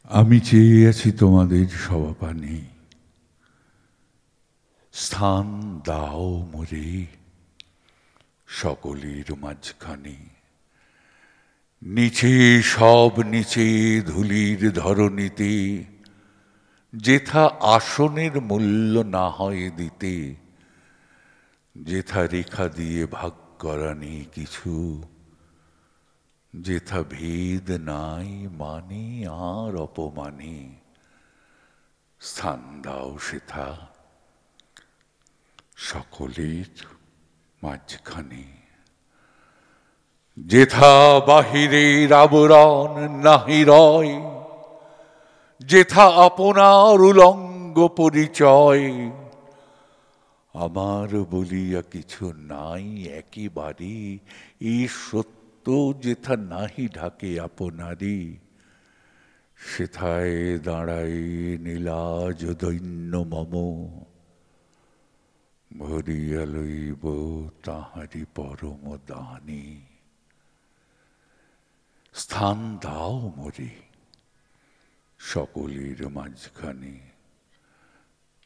আমি চেয়ে আছি তোমাদের সবাপানে, স্থান দাও মোরে সকলের মাঝখানে। নিচে সব নিচে ধুলির ধরণীতে, যেথা আসনের মূল্য না হয় দিতে, যেথা রেখা দিয়ে ভাগ করা নেই কিছু, যেথা ভেদ নাই মানে আর অপমানে, স্থান দাও সেথা সকলের মাঝখানে। যেথা বাহিরের আবরণ নাহি রয়, যেথা আপনার উলঙ্গ পরিচয়, আমার বলিয়া কিছু নাই একেবারে, এই সত্য যেথা নাহি ঢাকে আপনারি, সেথায় দাঁড়াই নীলাজ দৈন্য মম, ভরিয়া লইব তাহারি পরম দানে। স্থান দাও মোরে সকলের মাঝখানে।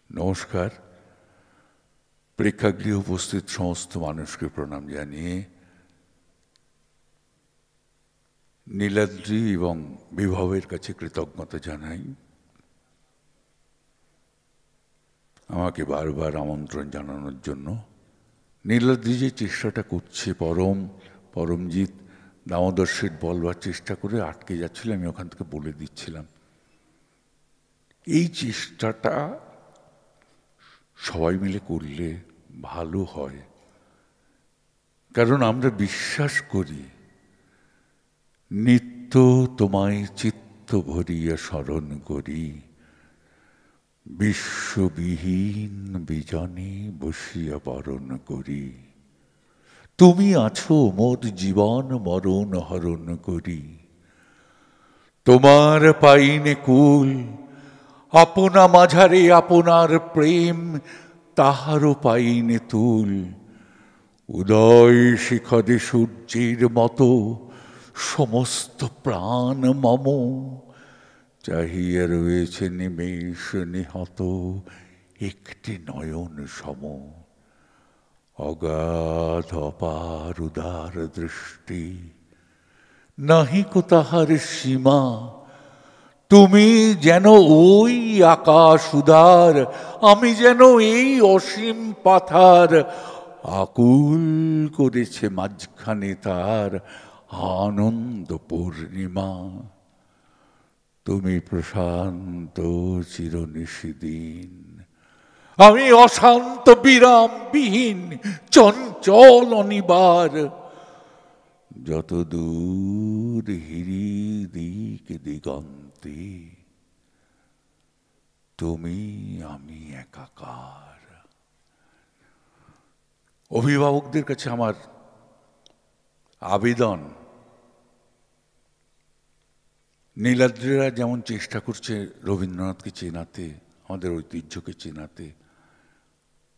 নমস্কার। প্রেক্ষাগৃহে উপস্থিত সমস্ত মানুষকে প্রণাম জানিয়ে নীলাদ্রি এবং বিভবের কাছে কৃতজ্ঞতা জানাই আমাকে বারবার আমন্ত্রণ জানানোর জন্য। নীলাদ্রি যে চেষ্টাটা করছে, পরমজিৎ দামোদর শেঠ বলবার চেষ্টা করে আটকে যাচ্ছিল, আমি ওখান থেকে বলে দিচ্ছিলাম এই চেষ্টাটা সবাই মিলে করলে ভালো হয়। কারণ আমরা বিশ্বাস করি নিত্য তোমায় চিত্ত ভরিয়া স্মরণ করি, বিশ্ববিহীন বিজনে বসিয়া বরণ করি। তুমি আছো মোর জীবন মরণ হরণ করি, তোমার পাইনে কুল আপনা মাঝারে আপনার প্রেম, তাহারও পাইনে তুল। উদয় শিখরে সূর্যের মতো সমস্ত প্রাণ মম, চাহিয়া রয়েছে নিমেষ নিহত একটি নয়ন সম। অগাধ অপার উদার দৃষ্টি, নাহিক তাহার সীমা। তুমি যেন ওই আকাশ উদার, আমি যেন এই অসীম পাথার। আকুল করেছে মাঝখানে তার আনন্দ পূর্ণিমা। তুমি প্রশান্ত চিরনিশিদিন, আমি অশান্ত বিরামবিহীন চঞ্চল অনিবার। যত দূর হিরি দিক দিগন্তে, তুমি আমি একাকার। অভিভাবকদের কাছে আমার আবেদন, নীলাদ্রিরা যেমন চেষ্টা করছে রবীন্দ্রনাথকে চেনাতে, আমাদের ঐতিহ্যকে চেনাতে,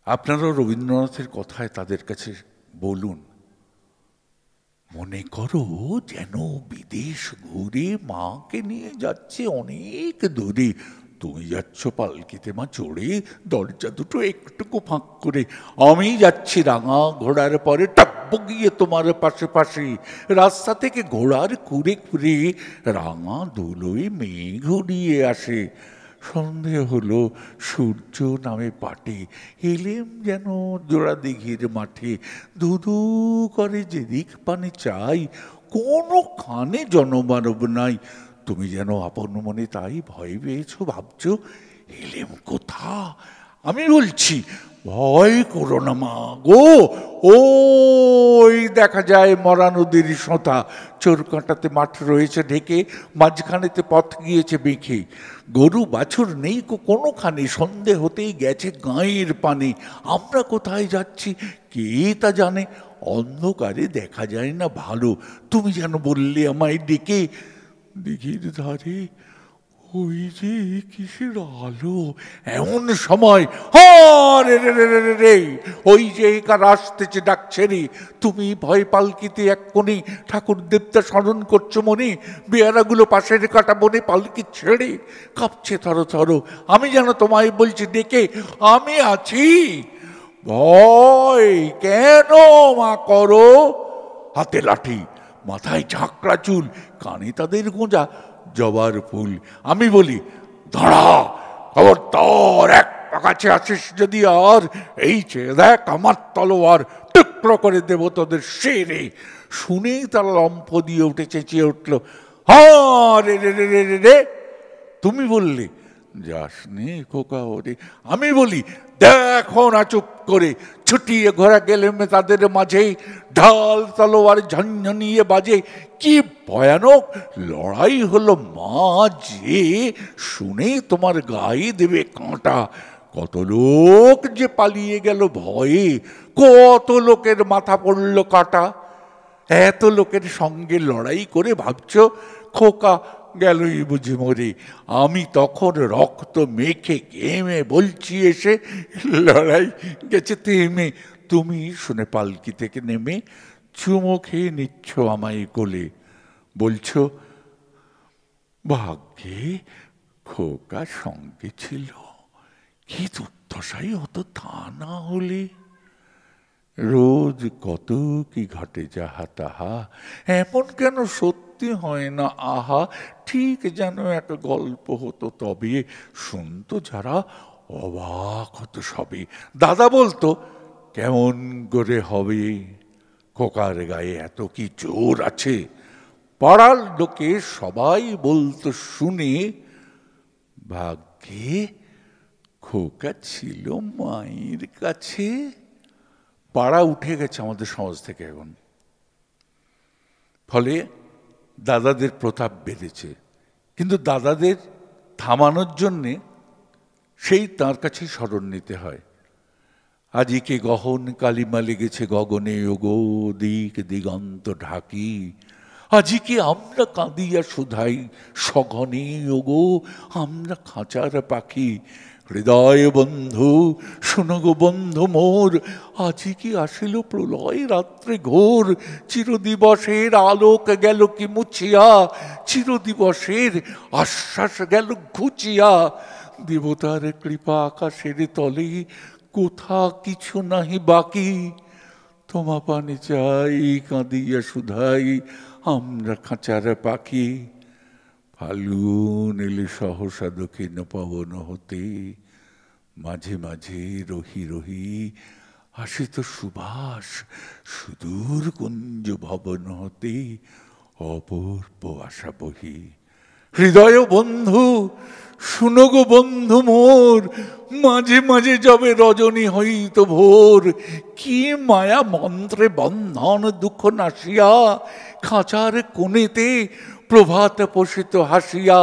আপনারাও রবীন্দ্রনাথের কথায় তাদের কাছে বলুন, মনে করো যেন বিদেশ ঘুরে মাকে নিয়ে যাচ্ছে অনেক দূরে। তুমি যাচ্ছ পালকিতে মা চড়ে, দরজা দুটো একটুকু ফাঁক করে, আমি যাচ্ছি রাঙা ঘোড়ার পরে টাব্ব গিয়ে তোমার পাশে পাশে। রাস্তা থেকে ঘোড়ার কুড়ে কুড়ে রাঙা ধুলোয় মেঘ উড়িয়ে আসে। সন্ধে হলো, সূর্য নামে পাটে, এলেম যেন জোড়া দিঘির মাঠে। ধুধু করে যেদিক পানে চাই, কোনোখানে জনমানব নাই। তুমি যেন আপন মনে তাই ভয় পেয়েছ, ভাবছ এলেম কোথা। আমি বলছি ভয় করো না মা গো, ওই দেখা যায় মরা নদীর সোঁতা। চোর কাঁটাতে মাঠ রয়েছে ঢেকে, মাঝখানেতে পথ গিয়েছে বেঁকে। গরু বাছুর নেই কোনোখানে, সন্ধে হতেই গেছে গাঁয়ের পানে। আমরা কোথায় যাচ্ছি কে তা জানে, অন্ধকারে দেখা যায় না ভালো। তুমি যেন বললে আমায় ডেকে, দিঘির ধারে ওই যে কিসের আলো এমন সময়, রে রে রে রে রে, ওই যে কার আসতেছে ডাকছে রে, তুমি ভয় পালকিতে এক কোণে ঠাকুর দেবতা স্মরণ করছো মনে, বেয়ারাগুলো পাশের কাটা বনে পালকি ছেড়ে কাঁপছে থর থর, আমি যেন তোমায় বলছি ডেকে আমি আছি, ভয় কেন মা করো, হাতে লাঠি, মাথায় ঝাঁকড়া চুল, কানে তাদের গোঁজা জবার ফুল। আমি বলি দাঁড়া, খবরদার এক কাছে আসিস যদি আর, এই চেয়ে দেখ আমার তলোয়ার, টুকরো করে দেব তোদের সেরে। শুনেই তারা লম্ফ দিয়ে উঠে চেঁচিয়ে উঠল, রে রে রে রে রে রে, তুমি বললে যাসনি খোকা ওরে। আমি বলি দেখো না চুপ করে, ছুটিয়ে ঘোরা গেলে তাদের মাঝে, ঢাল তলোয়ার ঝনঝনিয়ে বাজে, কি ভয়ানক লড়াই হলো মাঝে, শুনেই তোমার গায়ে দেবে কাঁটা। কত লোক যে পালিয়ে গেল ভয়ে, কত লোকের মাথা পড়ল কাটা। এত লোকের সঙ্গে লড়াই করে ভাবছো খোকা গেলই বুঝি মরে, আমি তখন রক্ত মেখে ঘেমে বলছি এসে, লড়াই গেছে থেমে, তুমি শুনে পালকি থেকে নেমে চুমো খেয়ে নিচ্ছ আমায় কোলে, বলছো ভাগ্যে খোকা সঙ্গে ছিল, কি দুর্দশাই হতো তা না হলে। রোজ কত কি ঘটে যাহা তাহা, এমন কেন সত্যি হয় না আহা, ঠিক যেন এক গল্প হতো তবে, শুনতো যারা অবাক হতো সবে। দাদা বলতো কেমন করে হবে, খোকার গায়ে এত কি জোর আছে, পাড়ার লোকে সবাই বলতো শুনে, ভাগ্যে খোকা ছিল মায়ের কাছে। পাড়া উঠে গেছে আমাদের সমাজ থেকে এখন, ফলে দাদাদের প্রতাপ বেড়েছে, কিন্তু দাদাদের থামানোর জন্যে সেই তাঁর কাছেই স্মরণ নিতে হয়। আজিকে গহন কালিমা লেগেছে গগনে, ওগো দিক দিগন্ত ঢাকি, আজিকে আমরা কাঁদিয়া শুধাই সঘনে, ওগো আমরা খাঁচার পাখি। হৃদয় বন্ধু শোনো গো বন্ধু মোর, আজি কি আসিল প্রলয় রাত্রে ঘোর, চিরদিবসের আলোক গেল কি মুছিয়া, চিরদিবসের আশ্বাস গেল ঘুচিয়া, দেবতার কৃপা আকাশের তলে কোথা কিছু নাহি বাকি, তোমা পানে চাই কাঁদিয়া শুধাই আমরা খাঁচার পাখি। ফাল্গুন এলে সহসা দক্ষিণ পবন হতে, মাঝে মাঝে রহি রহি আসিত সুবাস সুদূর কুঞ্জ ভবন হতে, অপূর্ব আশা বহি। হৃদয় বন্ধু শুনো গো বন্ধু মোর, মাঝে মাঝে যবে রজনী হইত ভোর, কি মায়া মন্ত্রে বন্ধন দুঃখ নাশিয়া, খাঁচার কোণেতে প্রভাত পোষিত হাসিয়া,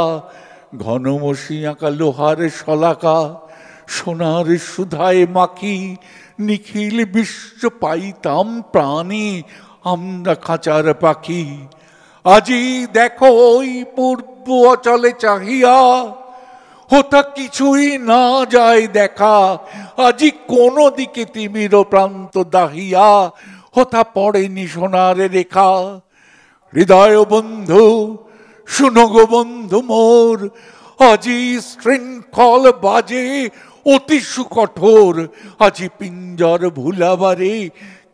ঘন মসি আঁকা লোহার শলাকা, সোনার সুধায় মাখি, নিখিল বিশ্ব পাইতাম প্রাণী আমরা খাঁচার পাখি। আজি দেখো ওই পূর্ব অচলে চাহিয়া, হোতা কিছুই না যায় দেখা, আজি কোন দিকে তিমির প্রান্ত দাহিয়া, হোতা পড়েনি সোনার রেখা। হৃদয় বন্ধু শুনো গো বন্ধু মোর, আজি শৃঙ্খল বাজে অতি সুকঠোর, আজি পিঞ্জর ভুলাবারে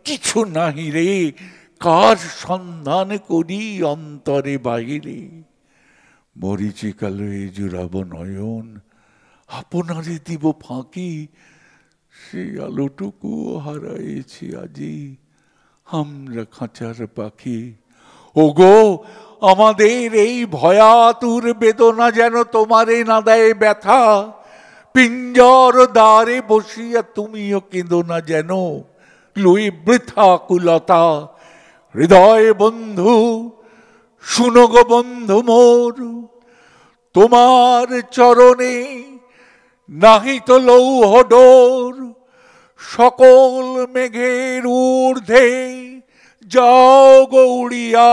কিছু নাহি রে, কার সন্ধান করি অন্তরে বাহিরে। মরিচিকালয়ে জুড়াব নয়ন, আপনারে দিব ফাঁকি, সেই আলোটুকু হারাইছি আজি আমরা খাঁচার পাখি। ওগো আমাদের এই ভয়াতুর বেদনা যেন তোমারে না দেয় ব্যথা, পিঞ্জর দ্বারে বসিয়া তুমিও কেঁদো না যেন লই বৃথা কুলতা। হৃদয় বন্ধু শুনো গো বন্ধু মোর, তোমার চরণে নাহি তো লৌহ ডোর, সকল মেঘের ঊর্ধ্বে যাও গৌড়িয়া,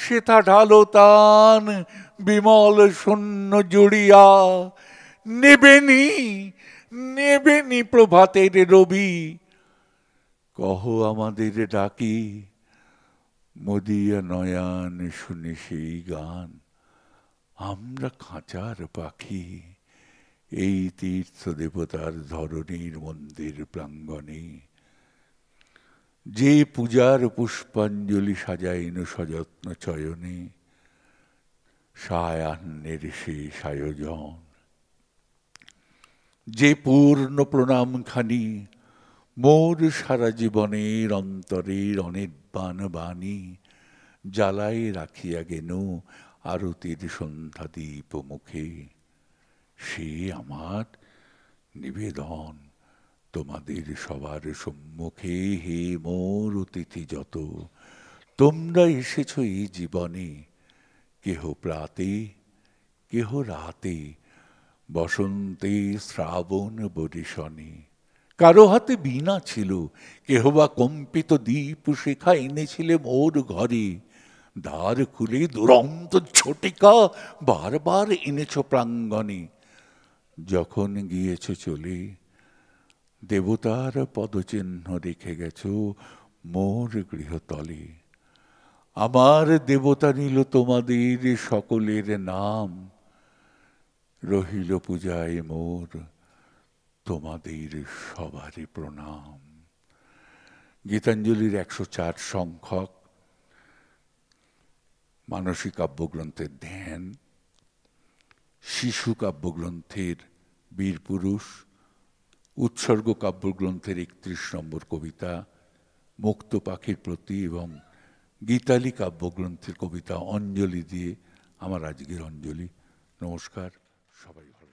সেথা ঢালো তান বিমল শূন্য জুড়িয়া, নেবেনি নেবেনি প্রভাতের রবি, কহ আমাদের ডাকি, মদিয়া নয়ান শুনে সেই গান, আমরা খাঁচার পাখি এই তীর্থ দেবতার ধরণীর মন্দির প্রাঙ্গণে, যে পূজার পুষ্পাঞ্জলি সাজাইন সযত্ন চয়নে, সায়াহ্নের শেষ আয়োজন, যে পূর্ণ প্রণামখানি মোর সারা জীবনের অন্তরের অনির্বাণ বাণী, জ্বালাই রাখিয়া গেন আরতির সন্ধ্যা দীপ মুখে, সে আমার নিবেদন তোমাদের সবার সম্মুখে। হে মোর অতিথি যত, তোমরা এসেছ এই জীবনে, কেহ প্রাতে কেহ রাতে, বসন্তে শ্রাবণ বরিশনে, কারো হাতে বীণা ছিল, কেহ বা কম্পিত দীপ শিখা এনেছিলে মোর ঘরে, দ্বার খুলে দুরন্ত ঝটিকা বারবার এনেছ প্রাঙ্গণে, যখন গিয়েছ চলে দেবতার পদচিহ্ন রেখে গেছ মোর গৃহতলে, আমার দেবতা নিল তোমাদের সকলের নাম, রহিল পূজায় মোর তোমাদের সবারই প্রণাম। গীতাঞ্জলির ১০৪ সংখ্যক মানসী কাব্যগ্রন্থের ধ্যান, শিশু কাব্যগ্রন্থের বীরপুরুষ, উৎসর্গ কাব্যগ্রন্থের ৩১ নম্বর কবিতা মুক্ত পাখির প্রতি এবং গীতালি কাব্যগ্রন্থের কবিতা অঞ্জলি দিয়ে আমার আজকের অঞ্জলি। নমস্কার, সবাই ভালো।